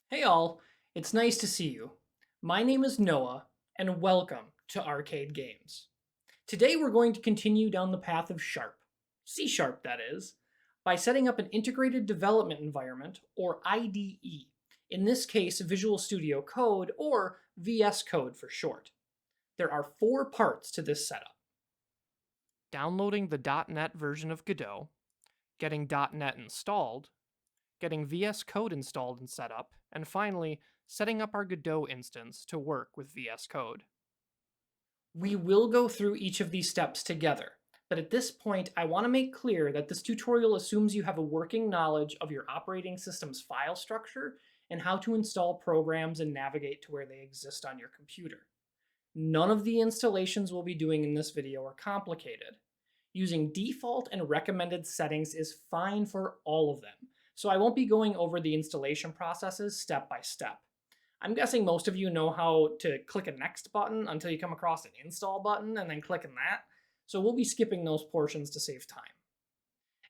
Hey all, it's nice to see you. My name is Noah, and welcome to Arcade Games. Today we're going to continue down the path of Sharp, C Sharp that is, by setting up an integrated development environment, or IDE, in this case Visual Studio Code, or VS Code for short. There are four parts to this setup. Downloading the .NET version of Godot, getting .NET installed, getting VS Code installed and set up, and finally, setting up our Godot instance to work with VS Code. We will go through each of these steps together, but at this point I want to make clear that this tutorial assumes you have a working knowledge of your operating system's file structure and how to install programs and navigate to where they exist on your computer. None of the installations we'll be doing in this video are complicated. Using default and recommended settings is fine for all of them, so I won't be going over the installation processes step by step. I'm guessing most of you know how to click a next button until you come across an install button and then clicking that, so we'll be skipping those portions to save time.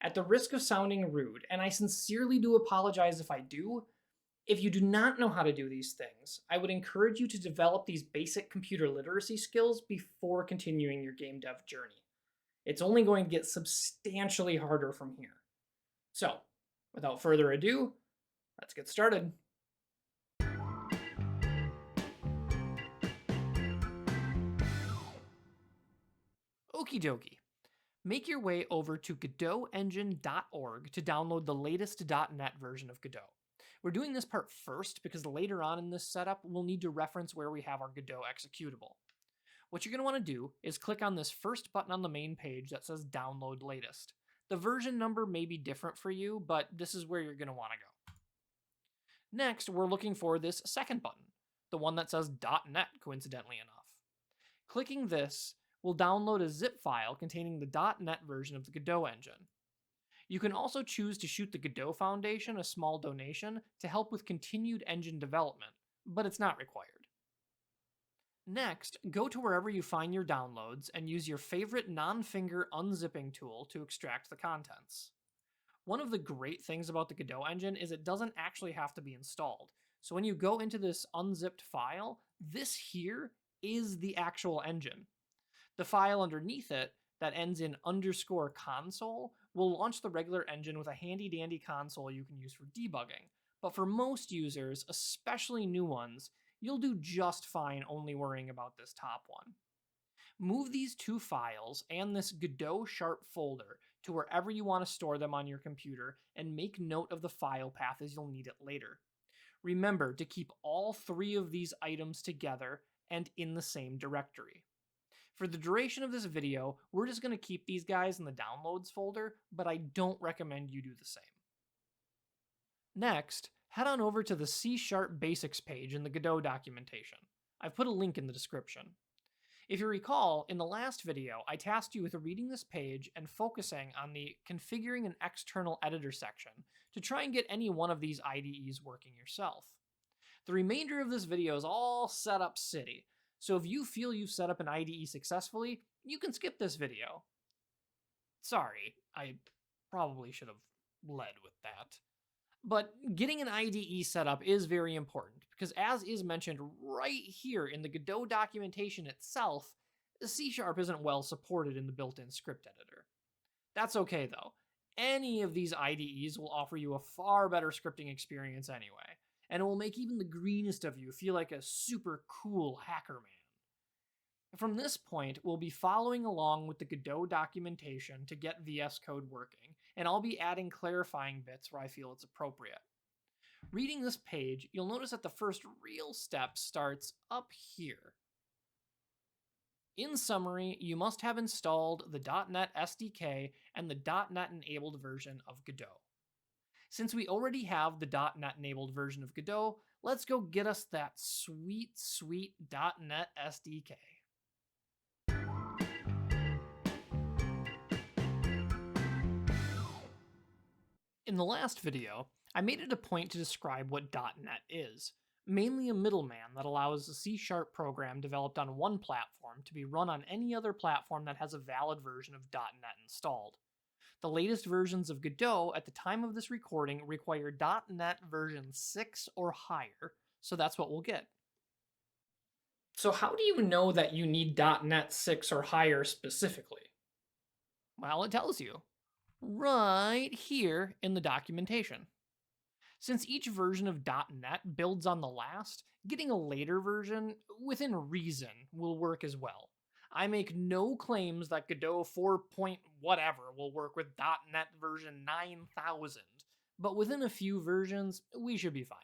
At the risk of sounding rude, and I sincerely do apologize if I do, if you do not know how to do these things, I would encourage you to develop these basic computer literacy skills before continuing your game dev journey. It's only going to get substantially harder from here. So, without further ado, let's get started. Okie dokie. Make your way over to godotengine.org to download the latest .NET version of Godot. We're doing this part first because later on in this setup, we'll need to reference where we have our Godot executable. What you're going to want to do is click on this first button on the main page that says Download Latest. The version number may be different for you, but this is where you're going to want to go. Next, we're looking for this second button, the one that says .NET, coincidentally enough. Clicking this will download a zip file containing the .NET version of the Godot engine. You can also choose to shoot the Godot Foundation a small donation to help with continued engine development, but it's not required. Next, go to wherever you find your downloads and use your favorite non-finger unzipping tool to extract the contents. One of the great things about the Godot engine is it doesn't actually have to be installed. So when you go into this unzipped file, this here is the actual engine. The file underneath it that ends in _console will launch the regular engine with a handy dandy console you can use for debugging. But for most users, especially new ones, you'll do just fine only worrying about this top one. Move these two files and this Godot Sharp folder to wherever you want to store them on your computer and make note of the file path as you'll need it later. Remember to keep all three of these items together and in the same directory. For the duration of this video, we're just going to keep these guys in the downloads folder, but I don't recommend you do the same. Next, head on over to the C# basics page in the Godot documentation. I've put a link in the description. If you recall, in the last video, I tasked you with reading this page and focusing on the configuring an external editor section to try and get any one of these IDEs working yourself. The remainder of this video is all setup city, so if you feel you've set up an IDE successfully, you can skip this video. Sorry, I probably should have led with that. But getting an IDE set up is very important, because as is mentioned right here in the Godot documentation itself, C# isn't well supported in the built-in script editor. That's okay though. Any of these IDEs will offer you a far better scripting experience anyway, and it will make even the greenest of you feel like a super cool hacker man. From this point, we'll be following along with the Godot documentation to get VS Code working, and I'll be adding clarifying bits where I feel it's appropriate. Reading this page, you'll notice that the first real step starts up here. In summary, you must have installed the .NET SDK and the .NET enabled version of Godot. Since we already have the .NET enabled version of Godot, let's go get us that sweet .NET SDK. In the last video, I made it a point to describe what .NET is, mainly a middleman that allows a C# program developed on one platform to be run on any other platform that has a valid version of .NET installed. The latest versions of Godot at the time of this recording require .NET version 6 or higher, so that's what we'll get. So how do you know that you need .NET 6 or higher specifically? Well, it tells you right here in the documentation. Since each version of .NET builds on the last, getting a later version, within reason, will work as well. I make no claims that Godot 4 point whatever will work with .NET version 9000, but within a few versions, we should be fine.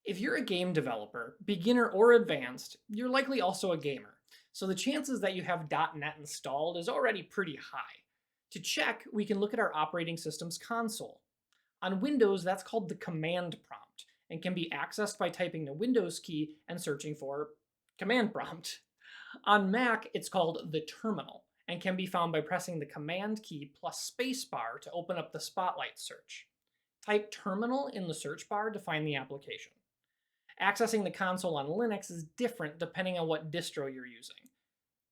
If you're a game developer, beginner or advanced, you're likely also a gamer, so the chances that you have .NET installed is already pretty high. To check, we can look at our operating system's console. On Windows, that's called the command prompt and can be accessed by typing the Windows key and searching for command prompt. On Mac, it's called the terminal and can be found by pressing the command key plus spacebar to open up the Spotlight search. Type terminal in the search bar to find the application. Accessing the console on Linux is different depending on what distro you're using.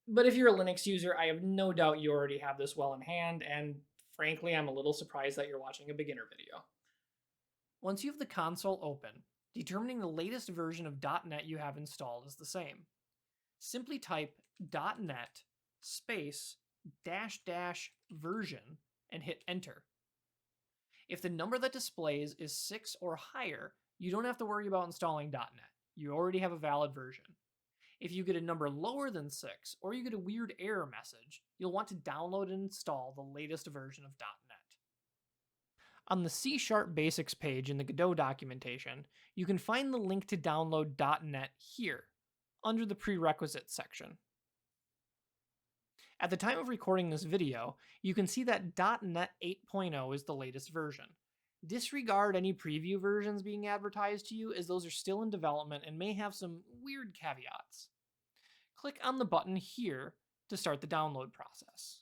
But if you're a Linux user, I have no doubt you already have this well in hand, and frankly, I'm a little surprised that you're watching a beginner video. Once you have the console open, determining the latest version of .NET you have installed is the same. Simply type .NET space --version and hit enter. If the number that displays is 6 or higher, you don't have to worry about installing .NET. You already have a valid version. If you get a number lower than 6, or you get a weird error message, you'll want to download and install the latest version of .NET. On the C# Basics page in the Godot documentation, you can find the link to download .NET here, under the Prerequisites section. At the time of recording this video, you can see that .NET 8.0 is the latest version. Disregard any preview versions being advertised to you, as those are still in development and may have some weird caveats. Click on the button here to start the download process.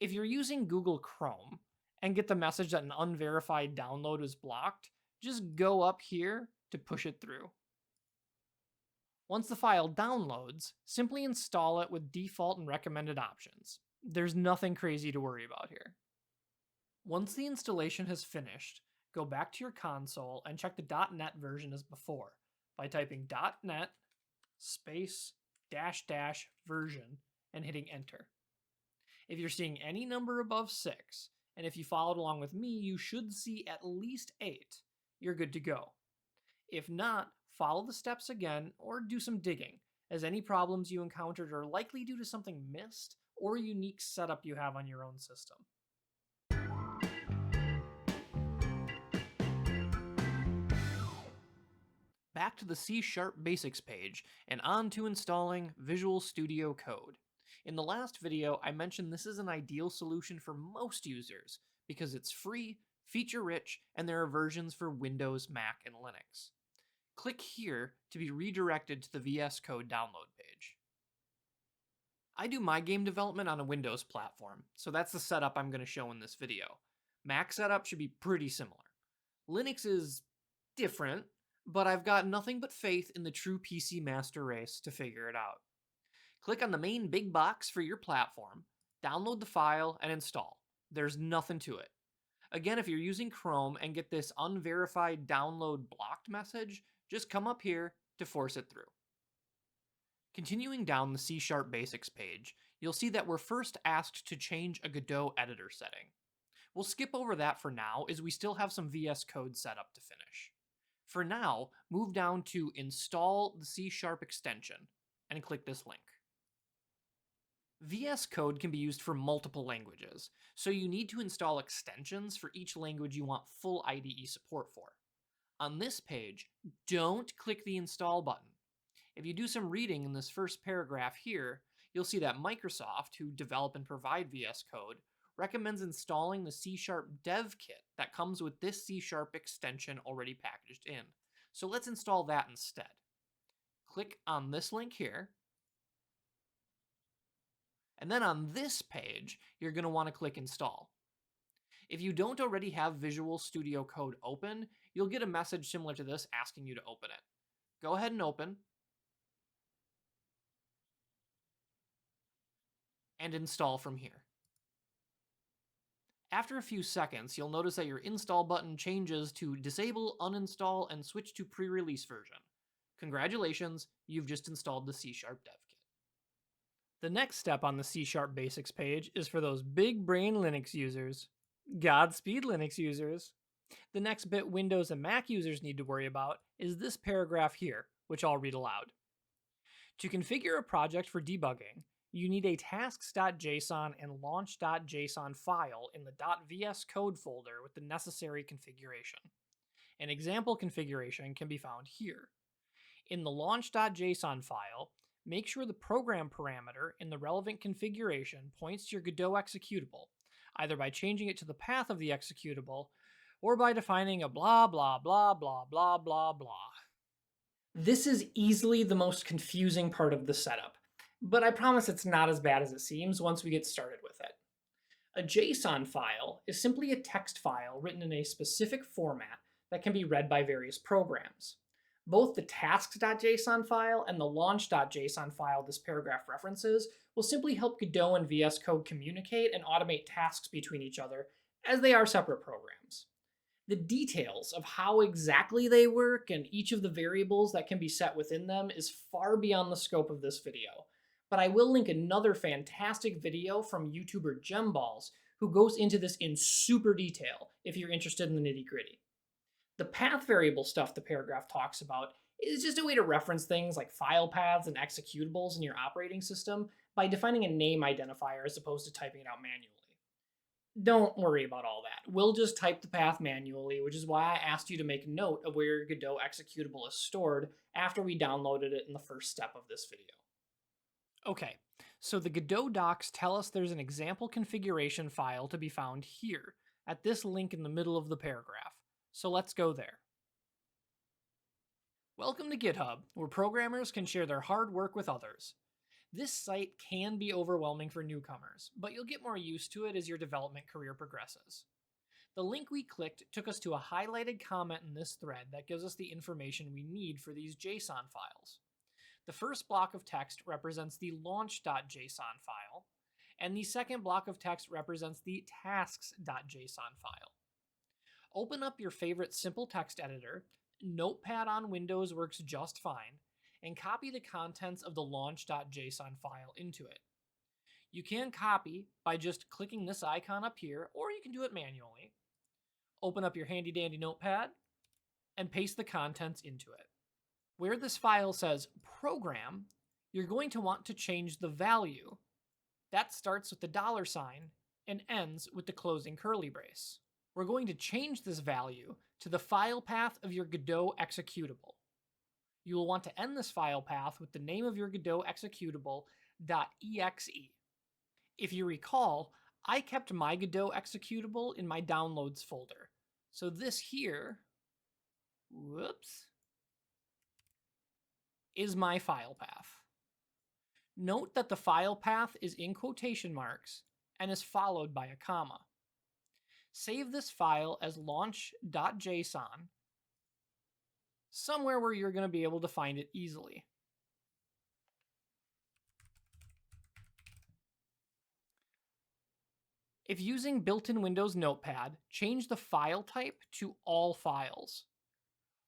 If you're using Google Chrome and get the message that an unverified download is blocked, just go up here to push it through. Once the file downloads, simply install it with default and recommended options. There's nothing crazy to worry about here. Once the installation has finished, go back to your console and check the .NET version as before by typing .NET space -- version and hitting enter. If you're seeing any number above 6, and if you followed along with me, you should see at least 8, you're good to go. If not, follow the steps again or do some digging, as any problems you encountered are likely due to something missed or a unique setup you have on your own system. Back to the C# Basics page and on to installing Visual Studio Code. In the last video, I mentioned this is an ideal solution for most users because it's free, feature-rich, and there are versions for Windows, Mac, and Linux. Click here to be redirected to the VS Code download page. I do my game development on a Windows platform, so that's the setup I'm going to show in this video. Mac setup should be pretty similar. Linux is different, but I've got nothing but faith in the true PC master race to figure it out. Click on the main big box for your platform, download the file, and install. There's nothing to it. Again, if you're using Chrome and get this unverified download blocked message, just come up here to force it through. Continuing down the C# Basics page, you'll see that we're first asked to change a Godot editor setting. We'll skip over that for now, as we still have some VS Code set up to finish. For now, move down to Install the C# extension, and click this link. VS Code can be used for multiple languages, so you need to install extensions for each language you want full IDE support for. On this page, don't click the Install button. If you do some reading in this first paragraph here, you'll see that Microsoft, who develop and provide VS Code, recommends installing the C# dev kit that comes with this C# extension already packaged in. So let's install that instead. Click on this link here. And then on this page, you're going to want to click Install. If you don't already have Visual Studio Code open, you'll get a message similar to this asking you to open it. Go ahead and open. And install from here. After a few seconds, you'll notice that your install button changes to disable, uninstall, and switch to pre-release version. Congratulations, you've just installed the C# dev kit. The next step on the C# basics page is for those big brain Linux users. Godspeed, Linux users. The next bit Windows and Mac users need to worry about is this paragraph here, which I'll read aloud. To configure a project for debugging, you need a tasks.json and launch.json file in the .vs code folder with the necessary configuration. An example configuration can be found here. In the launch.json file, make sure the program parameter in the relevant configuration points to your Godot executable, either by changing it to the path of the executable or by defining a blah blah blah blah blah blah blah. This is easily the most confusing part of the setup, but I promise it's not as bad as it seems once we get started with it. A JSON file is simply a text file written in a specific format that can be read by various programs. Both the tasks.json file and the launch.json file this paragraph references will simply help Godot and VS Code communicate and automate tasks between each other, as they are separate programs. The details of how exactly they work and each of the variables that can be set within them is far beyond the scope of this video, but I will link another fantastic video from YouTuber Gemballs who goes into this in super detail if you're interested in the nitty-gritty. The path variable stuff the paragraph talks about is just a way to reference things like file paths and executables in your operating system by defining a name identifier as opposed to typing it out manually. Don't worry about all that. We'll just type the path manually, which is why I asked you to make note of where your Godot executable is stored after we downloaded it in the first step of this video. Okay, so the Godot docs tell us there's an example configuration file to be found here, at this link in the middle of the paragraph. So let's go there. Welcome to GitHub, where programmers can share their hard work with others. This site can be overwhelming for newcomers, but you'll get more used to it as your development career progresses. The link we clicked took us to a highlighted comment in this thread that gives us the information we need for these JSON files. The first block of text represents the launch.json file, and the second block of text represents the tasks.json file. Open up your favorite simple text editor. Notepad on Windows works just fine, and copy the contents of the launch.json file into it. You can copy by just clicking this icon up here, or you can do it manually. Open up your handy dandy notepad and paste the contents into it. Where this file says program, you're going to want to change the value. That starts with the $sign and ends with the closing curly brace. We're going to change this value to the file path of your Godot executable. You will want to end this file path with the name of your Godot executable.exe. If you recall, I kept my Godot executable in my downloads folder. So this here, is my file path. Note that the file path is in quotation marks and is followed by a comma. Save this file as launch.json, somewhere where you're going to be able to find it easily. If using built-in Windows Notepad, change the file type to all files.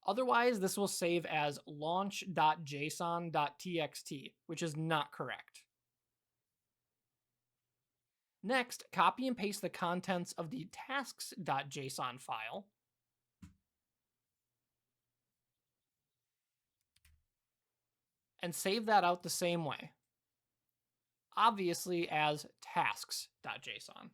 Otherwise, this will save as launch.json.txt, which is not correct. Next, copy and paste the contents of the tasks.json file and save that out the same way, obviously as tasks.json.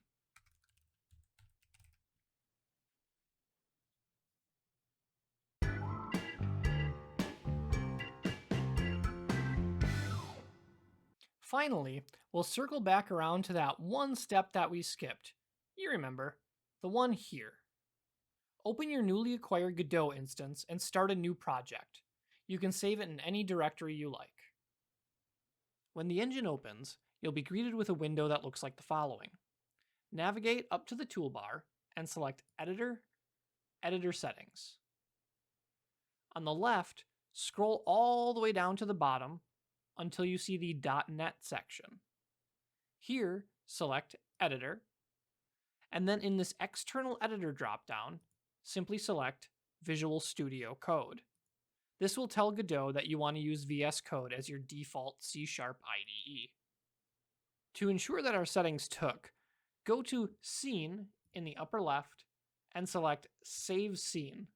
Finally, we'll circle back around to that one step that we skipped. You remember, the one here. Open your newly acquired Godot instance and start a new project. You can save it in any directory you like. When the engine opens, you'll be greeted with a window that looks like the following. Navigate up to the toolbar and select Editor, Editor Settings. On the left, scroll all the way down to the bottom until you see the .NET section. Here, select Editor, And then in this external editor dropdown, simply select Visual Studio Code. This will tell Godot that you want to use VS Code as your default C# IDE. To ensure that our settings took, go to Scene in the upper left and select Save Scene.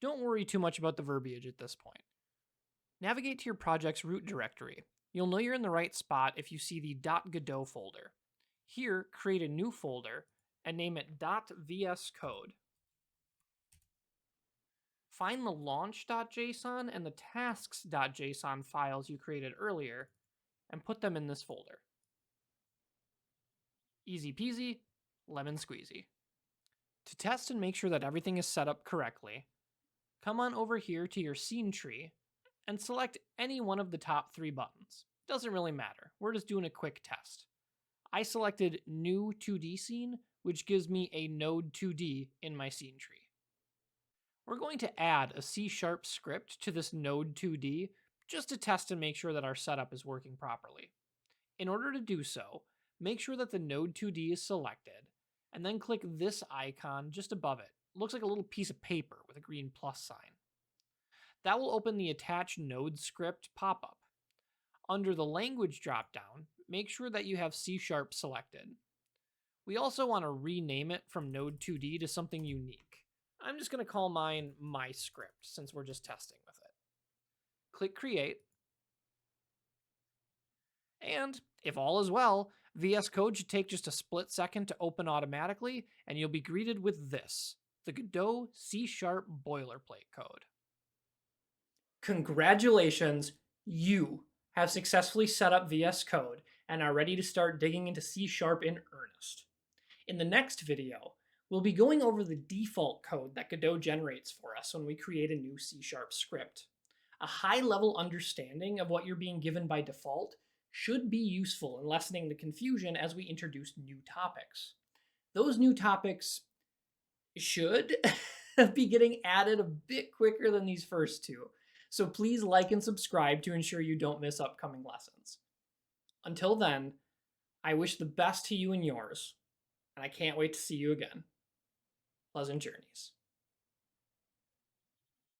Don't worry too much about the verbiage at this point. Navigate to your project's root directory. You'll know you're in the right spot if you see the .godot folder. Here, create a new folder and name it .vscode. Find the launch.json and the tasks.json files you created earlier and put them in this folder. Easy peasy, lemon squeezy. To test and make sure that everything is set up correctly, come on over here to your scene tree and select any one of the top 3 buttons. Doesn't really matter. We're just doing a quick test. I selected New 2D Scene, which gives me a node 2D in my scene tree. We're going to add a C# script to this node 2D just to test and make sure that our setup is working properly. In order to do so, make sure that the node 2D is selected, and then click this icon just above it. It looks like a little piece of paper with a green plus sign. That will open the Attach Node Script pop-up. Under the Language dropdown, make sure that you have C# selected. We also want to rename it from Node 2D to something unique. I'm just going to call mine My Script since we're just testing with it. Click Create. And if all is well, VS Code should take just a split second to open automatically, and you'll be greeted with this, the Godot C# boilerplate code. Congratulations, you have successfully set up VS Code and are ready to start digging into C# in earnest. In the next video, we'll be going over the default code that Godot generates for us when we create a new C# script. A high-level understanding of what you're being given by default should be useful in lessening the confusion as we introduce new topics. Those new topics should be getting added a bit quicker than these first 2, so please like and subscribe to ensure you don't miss upcoming lessons. Until then, I wish the best to you and yours, and I can't wait to see you again. Pleasant journeys.